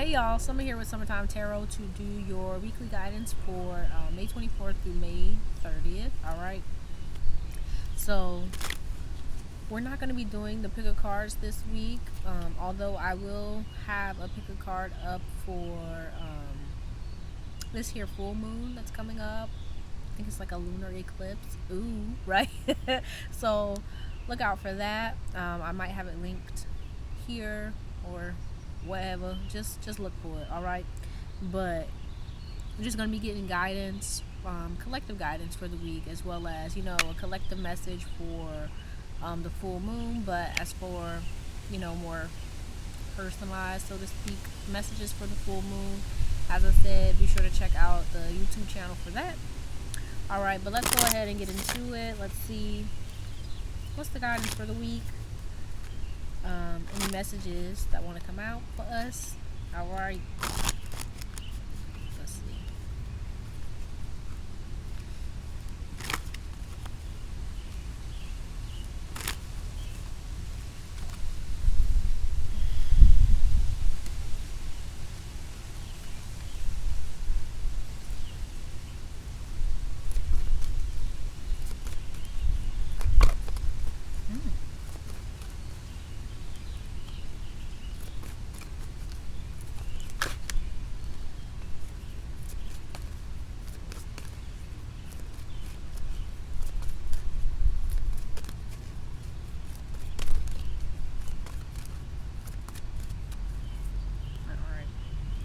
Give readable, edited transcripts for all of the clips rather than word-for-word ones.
Hey y'all, Summer here with Summertime Tarot to do your weekly guidance for May 24th through May 30th. Alright, so we're not going to be doing the pick a cards this week, although I will have a pick a card up for this here full moon that's coming up. I think it's like a lunar eclipse. Ooh, right? So look out for that. I might have it linked here or whatever. Just look for it. All right, but I'm just gonna be getting guidance, collective guidance for the week, as well as a collective message for the full moon. But as for more personalized, so to speak, messages for the full moon, as I said, be sure to check out the YouTube channel for that. All right, but let's go ahead and get into it. Let's see what's the guidance for the week. Any messages that want to come out for us. All right, let's see.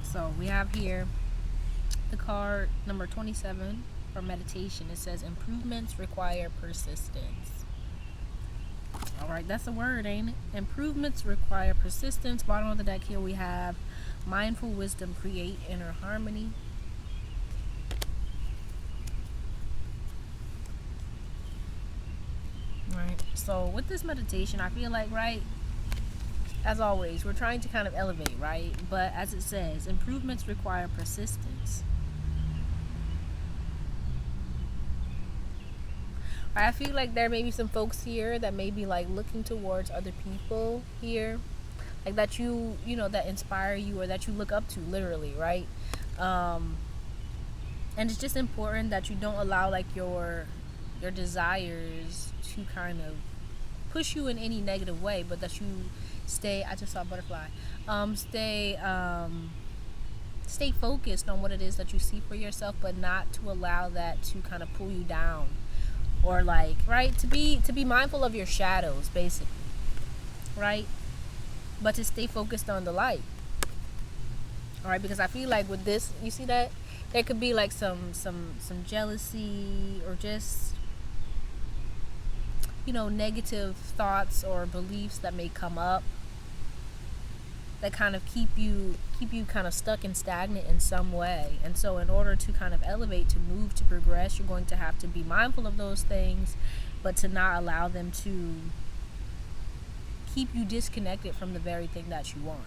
So we have here the card number 27 for meditation. It says improvements require persistence. All right, that's a word, ain't it? Improvements require persistence. Bottom of the deck here we have mindful wisdom create inner harmony. Right. So with this meditation, I feel like, right, as always, we're trying to kind of elevate, right? But as it says, improvements require persistence. I feel like there may be some folks here that may be like looking towards other people here, like that that inspire you or that you look up to, literally, right? And it's just important that you don't allow like your desires to kind of push you in any negative way, but that you stay. I just saw a butterfly. Stay focused on what it is that you see for yourself, but not to allow that to kind of pull you down, or like, right, to be mindful of your shadows, basically, right? But to stay focused on the light. All right, because I feel like with this, you see that there could be like some jealousy or just negative thoughts or beliefs that may come up that kind of keep you kind of stuck and stagnant in some way. And so in order to kind of elevate, to move, to progress, you're going to have to be mindful of those things, but to not allow them to keep you disconnected from the very thing that you want.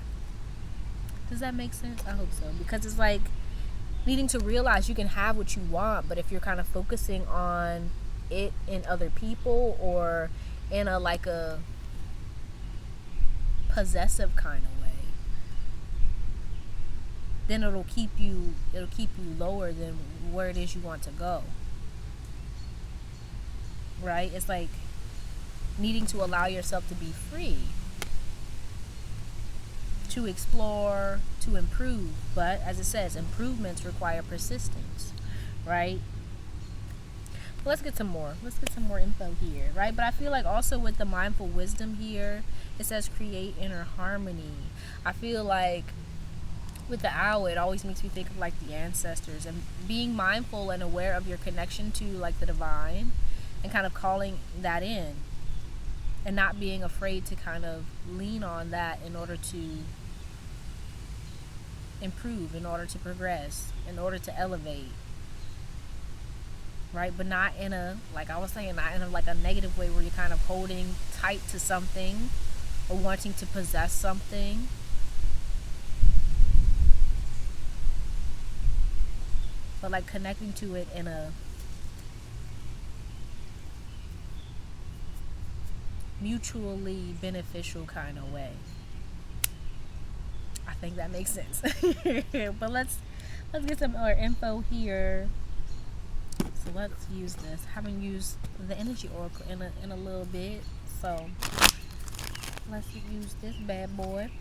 Does that make sense? I hope so. Because it's like needing to realize you can have what you want, but if you're kind of focusing on it in other people or in a possessive kind of way, then it'll keep you lower than where it is you want to go. Right? It's like needing to allow yourself to be free, to explore, to improve. But as it says, improvements require persistence, right? Let's get some more info here, right? But I feel like also with the mindful wisdom here, it says create inner harmony. I feel like with the owl, it always makes me think of like the ancestors and being mindful and aware of your connection to like the divine and kind of calling that in and not being afraid to kind of lean on that in order to improve, in order to progress, in order to elevate. Right? But not in a, like I was saying, not in a negative way where you're kind of holding tight to something or wanting to possess something. But like connecting to it in a mutually beneficial kind of way. I think that makes sense. But let's get some more info here. So let's use this. I haven't used the energy oracle in a little bit, so let's use this bad boy.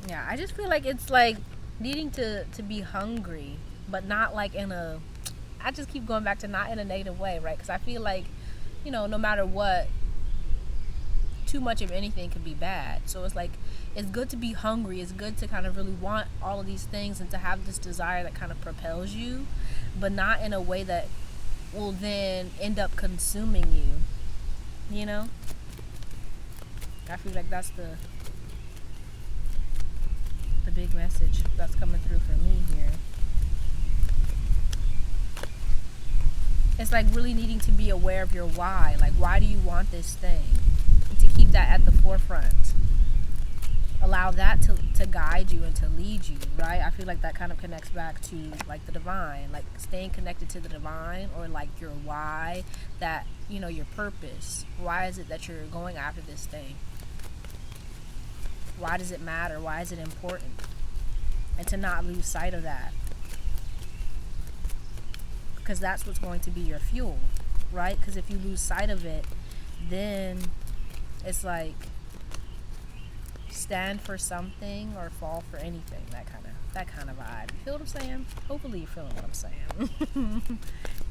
Yeah, I just feel like it's like needing to be hungry, but not like in a, I just keep going back to not in a negative way, right? Because I feel like, no matter what, too much of anything can be bad. So it's like, it's good to be hungry. It's good to kind of really want all of these things and to have this desire that kind of propels you, but not in a way that will then end up consuming you, I feel like that's the big message that's coming through for me here. It's like really needing to be aware of your why. Like, why do you want this thing? And to keep that at the forefront. Allow that to guide you and to lead you, right? I feel like that kind of connects back to like the divine, like staying connected to the divine, or like your why, that, your purpose. Why is it that you're going after this thing? Why does it matter? Why is it important? And to not lose sight of that. Because that's what's going to be your fuel, right? Because if you lose sight of it, then it's like stand for something or fall for anything. That kind of vibe. You feel what I'm saying? Hopefully you're feeling what I'm saying.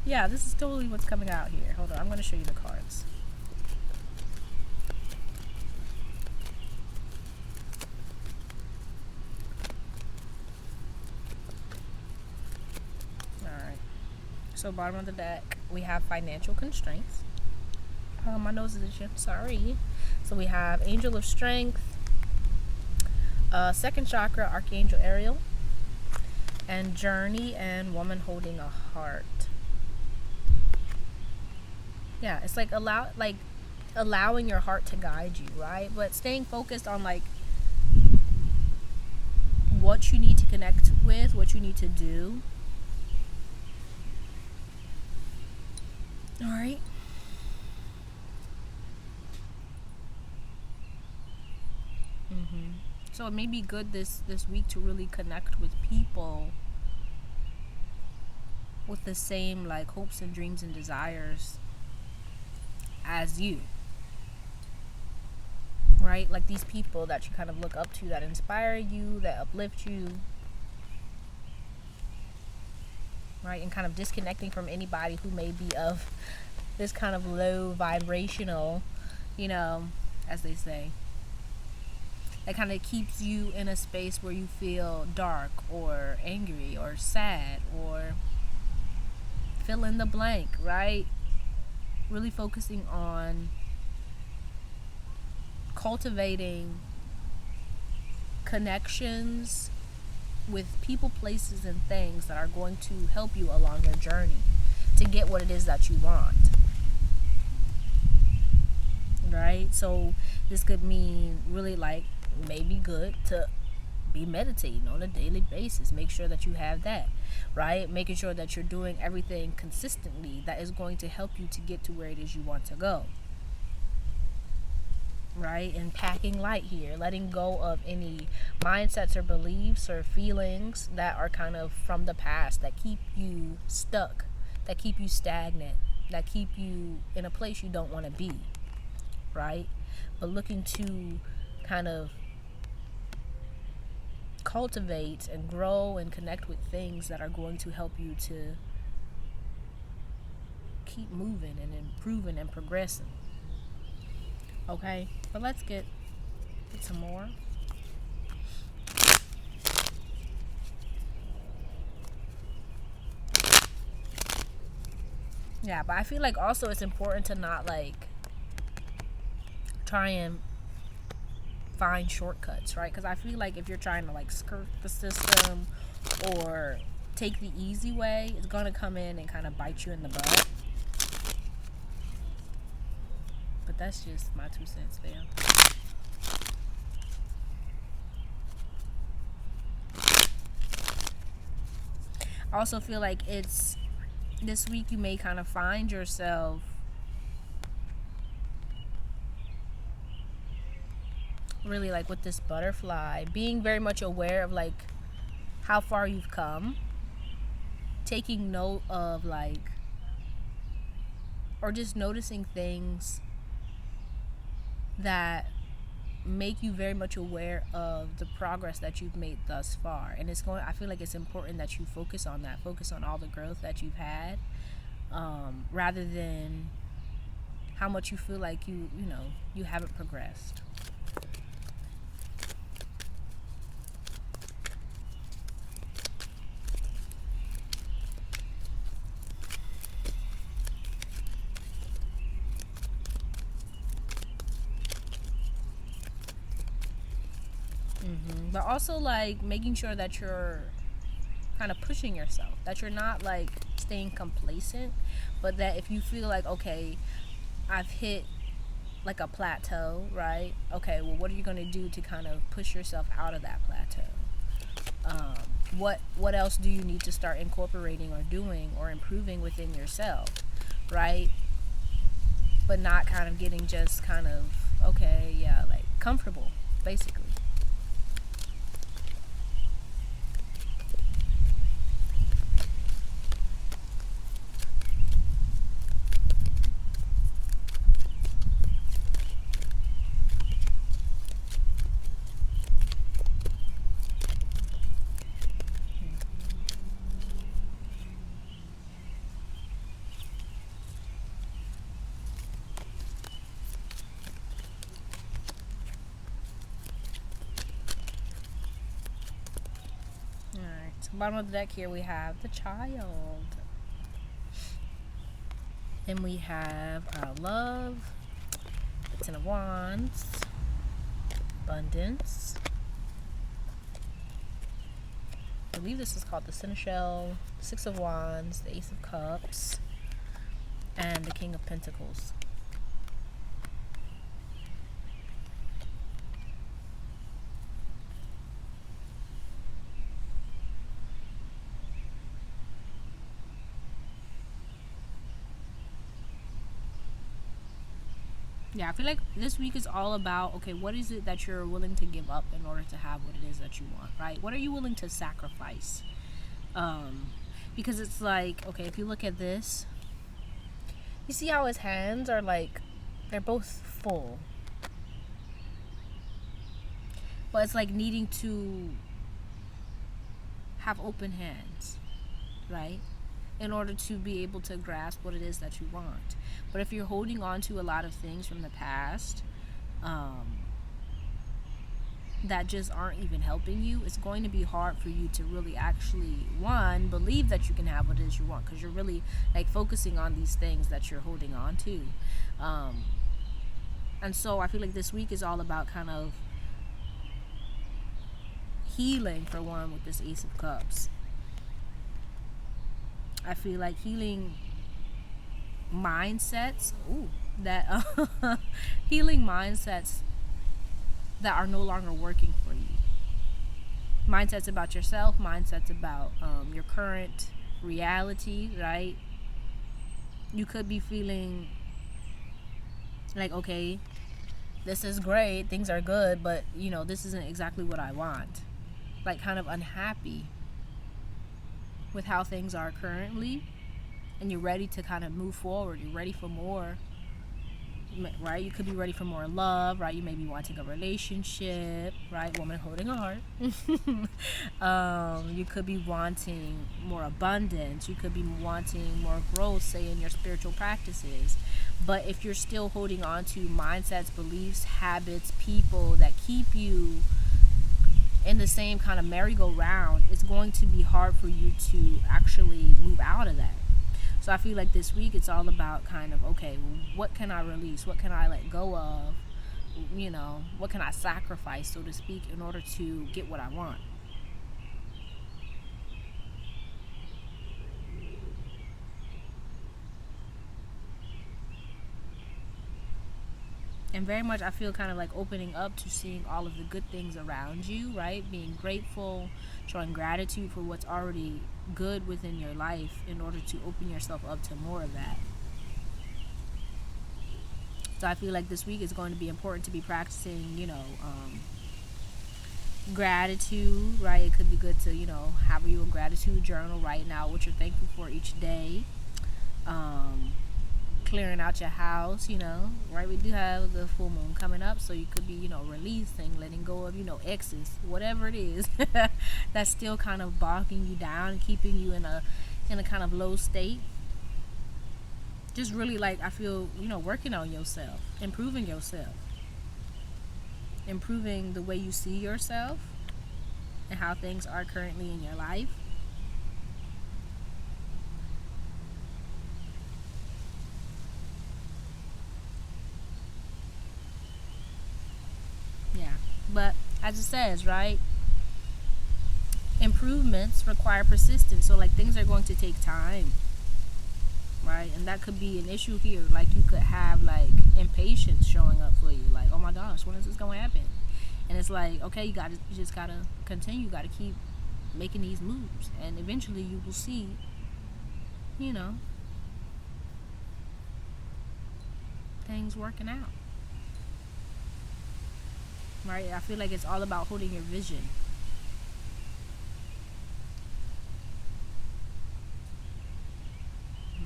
Yeah, this is totally what's coming out here. Hold on, I'm going to show you the cards. So bottom of the deck, we have financial constraints. My nose is itching, sorry. So we have Angel of Strength, second chakra, Archangel Ariel, and Journey, and Woman Holding a Heart. Yeah, it's like allowing your heart to guide you, right? But staying focused on like what you need to connect with, what you need to do. All right. So it may be good this week to really connect with people with the same like hopes and dreams and desires as you, right? Like these people that you kind of look up to, that inspire you, that uplift you, right? And kind of disconnecting from anybody who may be of this kind of low vibrational, as they say. That kind of keeps you in a space where you feel dark or angry or sad or fill in the blank, right? Really focusing on cultivating connections with people, places, and things that are going to help you along your journey to get what it is that you want. Right? So this could mean really like maybe good to be meditating on a daily basis. Make sure that you have that, right? Making sure that you're doing everything consistently that is going to help you to get to where it is you want to go. Right? And packing light here, letting go of any mindsets or beliefs or feelings that are kind of from the past, that keep you stuck, that keep you stagnant, that keep you in a place you don't want to be, right? But looking to kind of cultivate and grow and connect with things that are going to help you to keep moving and improving and progressing. Okay, but let's get some more. Yeah, but I feel like also it's important to not like try and find shortcuts, right? Because I feel like if you're trying to like skirt the system or take the easy way, it's going to come in and kind of bite you in the butt. But that's just my 2 cents there. I also feel like it's this week you may kind of find yourself really like with this butterfly being very much aware of like how far you've come, taking note of like, or just noticing things that make you very much aware of the progress that you've made thus far. And I feel like it's important that you focus on that, focus on all the growth that you've had, rather than how much you feel like you haven't progressed. But also like making sure that you're kind of pushing yourself, that you're not like staying complacent, but that if you feel like, okay, I've hit like a plateau, right? Okay, well, what are you going to do to kind of push yourself out of that plateau? What else do you need to start incorporating or doing or improving within yourself, right? But not kind of getting just kind of, okay, yeah, like comfortable, basically. Bottom of the deck here we have the Child, and we have love, the Ten of Wands, abundance. I believe this is called the Seneschal, Six of Wands, the Ace of Cups, and the King of Pentacles. Yeah, I feel like this week is all about, okay, what is it that you're willing to give up in order to have what it is that you want, right? What are you willing to sacrifice? Because it's like, okay, if you look at this, you see how his hands are like, they're both full. But it's like needing to have open hands, right? In order to be able to grasp what it is that you want. But if you're holding on to a lot of things from the past that just aren't even helping you, it's going to be hard for you to really actually, one, believe that you can have what it is you want, because you're really like focusing on these things that you're holding on to. And so I feel like this week is all about kind of healing, for one, with this Ace of Cups. I feel like healing mindsets, healing mindsets that are no longer working for you. Mindsets about yourself, mindsets about your current reality, right? You could be feeling like, okay, this is great, things are good, but this isn't exactly what I want. Like kind of unhappy with how things are currently, and you're ready to kind of move forward. You're ready for more, right? You could be ready for more love, right? You may be wanting a relationship, right? Woman holding a heart. You could be wanting more abundance. You could be wanting more growth, say in your spiritual practices. But if you're still holding on to mindsets, beliefs, habits, people that keep you in the same kind of merry-go-round, it's going to be hard for you to actually move out of that. So I feel like this week it's all about kind of, okay, what can I release? What can I let go of? what can I sacrifice, so to speak, in order to get what I want. And very much I feel kind of like opening up to seeing all of the good things around you, right? Being grateful, showing gratitude for what's already good within your life in order to open yourself up to more of that. So I feel like this week is going to be important to be practicing, gratitude, right? It could be good to, have you a gratitude journal, writing out what you're thankful for each day. Clearing out your house, right? We do have the full moon coming up, so you could be, releasing, letting go of, exes, whatever it is that's still kind of bogging you down, keeping you in a kind of low state. Just really, like, I feel, working on yourself, improving the way you see yourself and how things are currently in your life. Yeah, but as it says, right, improvements require persistence, so like things are going to take time, right? And that could be an issue here. Like, you could have like impatience showing up for you, like, oh my gosh, when is this going to happen? And it's like, okay, you just gotta continue, you gotta keep making these moves, and eventually you will see, things working out, right? I feel like it's all about holding your vision.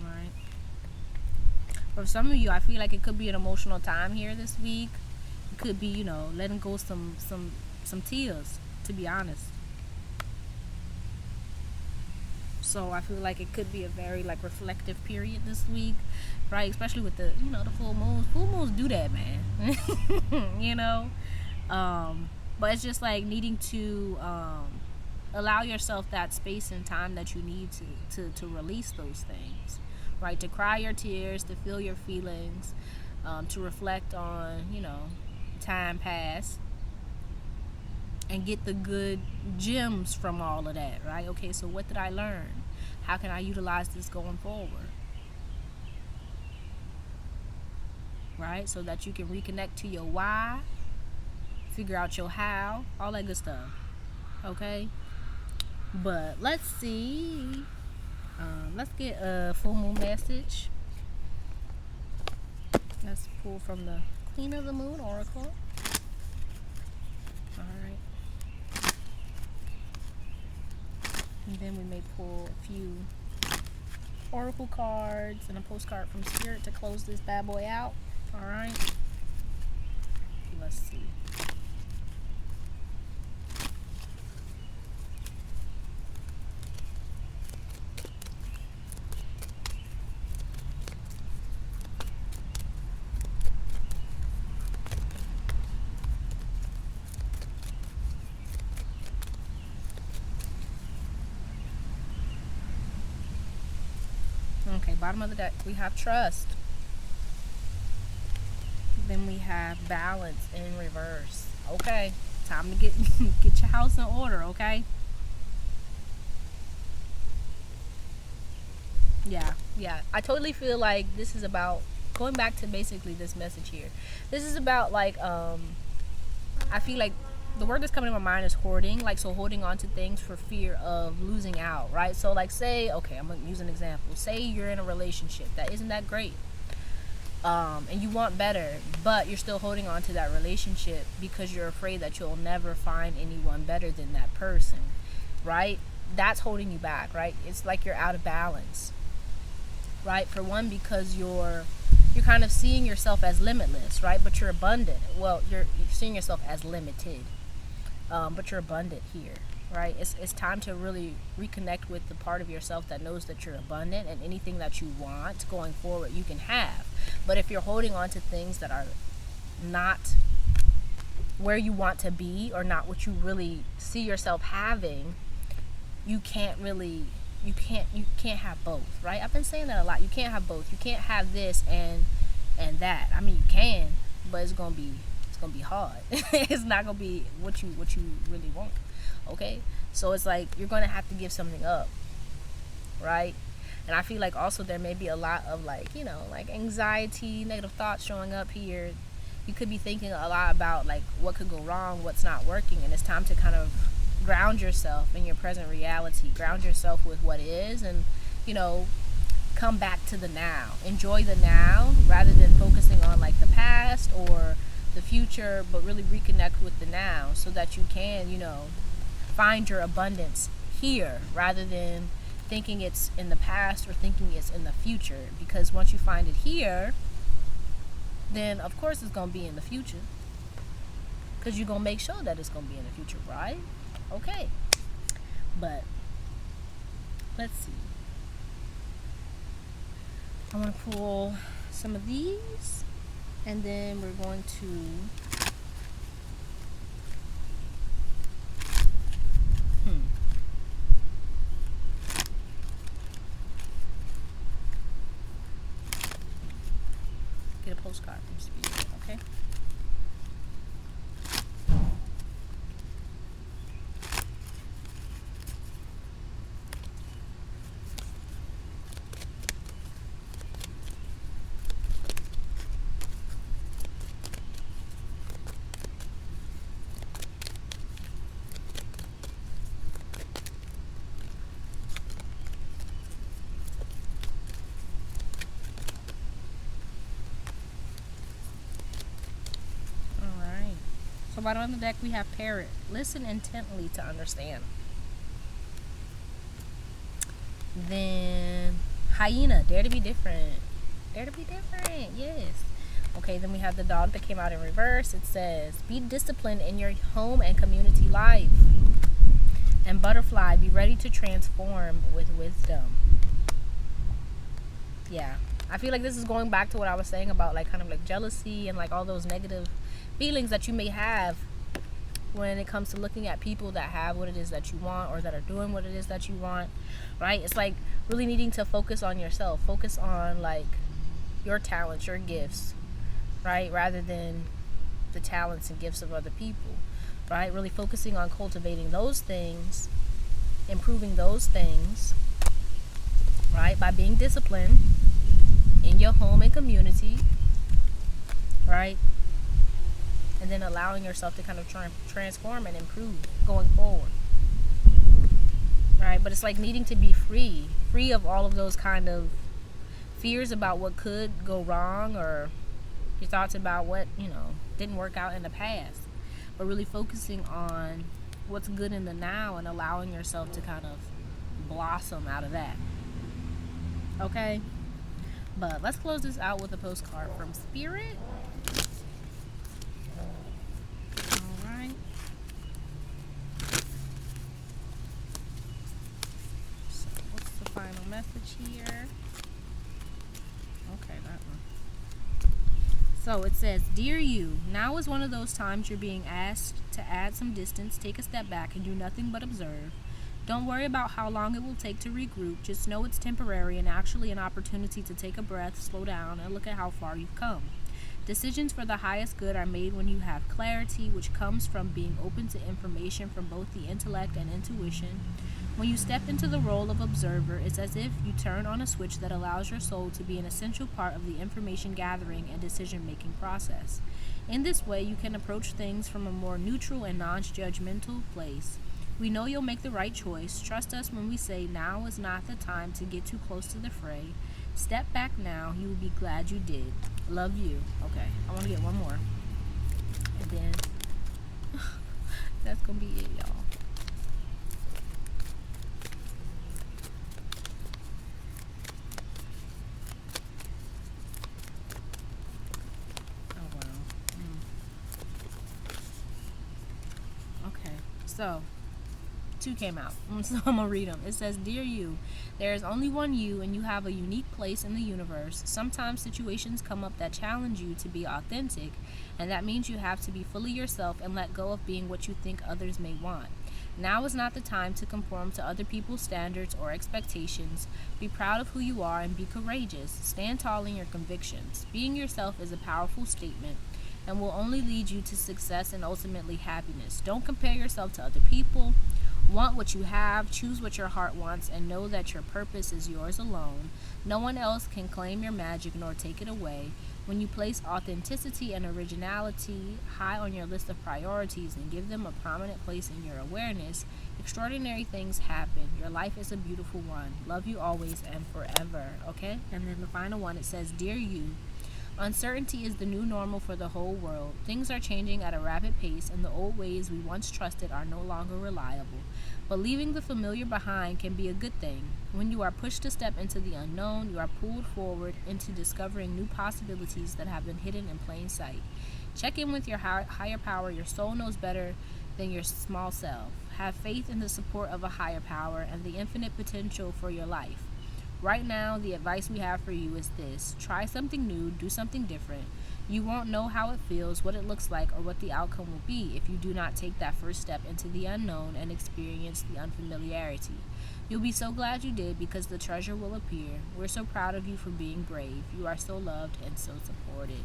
Right. For some of you, I feel like it could be an emotional time here this week. It could be, letting go some tears, to be honest. So I feel like it could be a very like reflective period this week, right? Especially with the the full moons. Full moons do that, man. you know, but it's just like needing to allow yourself that space and time that you need to release those things, right? To cry your tears, to feel your feelings, to reflect on time past, and get the good gems from all of that, right? Okay, so what did I learn? How can I utilize this going forward? Right? So that you can reconnect to your why, figure out your how, all that good stuff. Okay? But let's see. Let's get a full moon message. Let's pull from the Queen of the Moon Oracle. Alright. And then we may pull a few oracle cards and a postcard from Spirit to close this bad boy out. Alright. Let's see. Okay, bottom of the deck, we have trust. Then we have balance in reverse. Okay, time to get get your house in order, okay? Yeah. I totally feel like this is about going back to basically this message here. This is about like I feel like the word that's coming to my mind is hoarding, like, so holding on to things for fear of losing out, right? So like, say, okay, I'm gonna use an example. Say you're in a relationship that isn't that great, and you want better, but you're still holding on to that relationship because you're afraid that you'll never find anyone better than that person, right? That's holding you back, right? It's like you're out of balance, right? For one, because you're kind of seeing yourself as limitless, right? But you're abundant. Well, you're seeing yourself as limited, but you're abundant here, right? It's time to really reconnect with the part of yourself that knows that you're abundant, and anything that you want going forward you can have. But if you're holding on to things that are not where you want to be, or not what you really see yourself having, you can't have both, right? I've been saying that a lot. You can't have both. You can't have this and that. I mean, you can, but it's gonna be it's gonna be hard. It's not gonna be what you really want. Okay, so it's like you're gonna have to give something up, right? And I feel like also there may be a lot of like, like anxiety, negative thoughts showing up here. You could be thinking a lot about like what could go wrong, what's not working, and it's time to kind of ground yourself in your present reality, ground yourself with what is, and come back to the now. Enjoy the now rather than focusing on like the past or the future, but really reconnect with the now so that you can, find your abundance here rather than thinking it's in the past or thinking it's in the future. Because once you find it here, then of course it's going to be in the future. Because you're going to make sure that it's going to be in the future, right? Okay. But let's see. I want to pull some of these, and then we're going to get a postcard from Spirit, okay? So bottom of the deck we have Parrot. Listen intently to understand. Then Hyena. Dare to be different. Dare to be different. Yes. Okay, then we have the Dog that came out in reverse. It says, be disciplined in your home and community life. And Butterfly, be ready to transform with wisdom. Yeah. I feel like this is going back to what I was saying about like kind of like jealousy and like all those negative feelings that you may have when it comes to looking at people that have what it is that you want or that are doing what it is that you want, right? It's like really needing to focus on yourself, focus on like your talents, your gifts, right? Rather than the talents and gifts of other people, right? Really focusing on cultivating those things, improving those things, right? By being disciplined in your home and community, right? And then allowing yourself to kind of transform and improve going forward, right? But it's like needing to be free of all of those kind of fears about what could go wrong or your thoughts about what, didn't work out in the past, but really focusing on what's good in the now and allowing yourself to kind of blossom out of that. Okay? But let's close this out with a postcard from Spirit. Final message here. Okay, that one. So it says, Dear you, now is one of those times you're being asked to add some distance, take a step back, and do nothing but observe. Don't worry about how long it will take to regroup. Just know it's temporary and actually an opportunity to take a breath, slow down, and look at how far you've come. Decisions for the highest good are made when you have clarity, which comes from being open to information from both the intellect and intuition. When you step into the role of observer, it's as if you turn on a switch that allows your soul to be an essential part of the information gathering and decision-making process. In this way, you can approach things from a more neutral and non-judgmental place. We know you'll make the right choice. Trust us when we say now is not the time to get too close to the fray. Step back now. You will be glad you did. Love you. Okay, I want to get one more. And then that's going to be it, y'all. So, 2 came out, so I'm gonna read them. It says, Dear you, there is only one you, and you have a unique place in the universe. Sometimes situations come up that challenge you to be authentic, and that means you have to be fully yourself and let go of being what you think others may want. Now is not the time to conform to other people's standards or expectations. Be proud of who you are and be courageous. Stand tall in your convictions. Being yourself is a powerful statement. and will only lead you to success and ultimately happiness. Don't compare yourself to other people. Want what you have, choose what your heart wants, and know that your purpose is yours alone. No one else can claim your magic nor take it away. When you place authenticity and originality high on your list of priorities and give them a prominent place in your awareness, extraordinary things happen. Your life is a beautiful one. Love you always and forever. Okay? And then the final one, it says, Dear you, uncertainty is the new normal for the whole world. Things are changing at a rapid pace, and the old ways we once trusted are no longer reliable. But leaving the familiar behind can be a good thing. When you are pushed to step into the unknown, you are pulled forward into discovering new possibilities that have been hidden in plain sight. Check in with your higher power. Your soul knows better than your small self. Have faith in the support of a higher power and the infinite potential for your life. Right now, the advice we have for you is this. Try something new, do something different. You won't know how it feels, what it looks like, or what the outcome will be if you do not take that first step into the unknown and experience the unfamiliarity. You'll be so glad you did because the treasure will appear. We're so proud of you for being brave. You are so loved and so supported.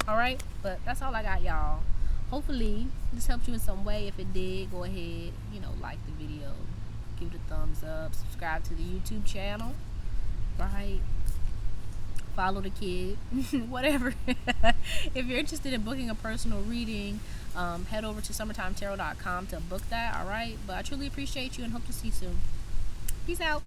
Alright, but that's all I got, y'all. Hopefully, this helped you in some way. If it did, go ahead, like the video, give it a thumbs up, subscribe to the YouTube channel. Right, follow the kid, whatever. If you're interested in booking a personal reading, head over to summertimetarot.com to book that. All right, but I truly appreciate you and hope to see you soon. Peace out.